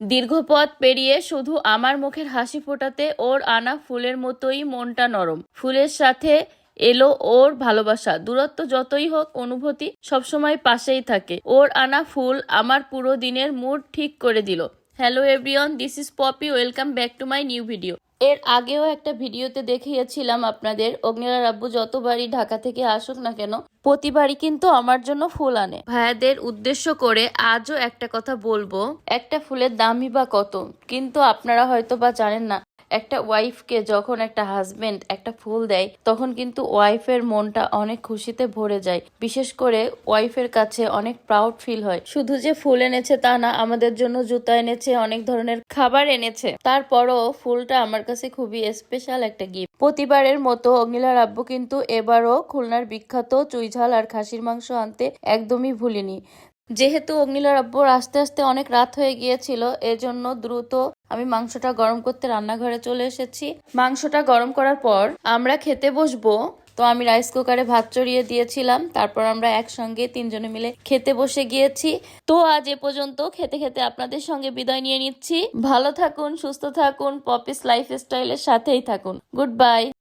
দীর্ঘ পথ পেরিয়ে শুধু আমার মুখের হাসি ফোটাতে ওর আনা ফুলের মতোই মনটা নরম। ফুলের সাথে এলো ওর ভালোবাসা। দূরত্ব যতই হোক, অনুভূতি সবসময় পাশেই থাকে। ওর আনা ফুল আমার পুরো দিনের মুড ঠিক করে দিল। Hello everyone, this is Poppy, welcome back to my new video. এর আগেও একটা ভিডিওতে দেখিয়েছিলাম আপনাদের অগ্নিলার আব্বু যতবারই ঢাকা থেকে আসুক না কেন প্রতিবারই কিন্তু আমার জন্য ফুল আনে। ভাইয়াদের উদ্দেশ্য করে আজও একটা কথা বলবো, একটা ফুলের দামই বা কত, কিন্তু আপনারা হয়তো বা জানেন না একটা ওয়াইফকে যখন একটা হাজবেন্ড একটা ফুল দেয় তখন কিন্তু ওয়াইফের মনটা অনেক খুশিতে ভরে যায়। বিশেষ করে ওয়াইফের কাছে অনেক প্রাউড ফিল হয়। শুধু যে ফুল এনেছে তা না, আমাদের জন্য জুতা এনেছে, অনেক ধরনের খাবার এনেছে। তারপরও ফুলটা আমার কাছে খুবই স্পেশাল একটা গিফট। প্রতিবারের মতো অগ্নিলার আব্বু কিন্তু এবারও খুলনার বিখ্যাত চুইঝাল আর খাসির মাংস আনতে একদমই ভুলিনি। যেহেতু অগ্নিলার আব্বুর আস্তে আস্তে অনেক রাত হয়ে গিয়েছিল, এজন্য দ্রুত আমি মাংসটা গরম করতে রান্নাঘরে চলে এসেছি। মাংসটা গরম করার পর আমরা খেতে বসবো। তো আমি রাইস কুকারে ভাত চড়িয়ে দিয়েছিলাম, তারপর আমরা একসঙ্গে তিনজনে মিলে খেতে বসে গিয়েছি। তো আজ এ পর্যন্ত, খেতে খেতে আপনাদের সঙ্গে বিদায় নিয়ে নিচ্ছি। ভালো থাকুন, সুস্থ থাকুন, পপিস লাইফস্টাইলের সাথেই থাকুন। Good bye.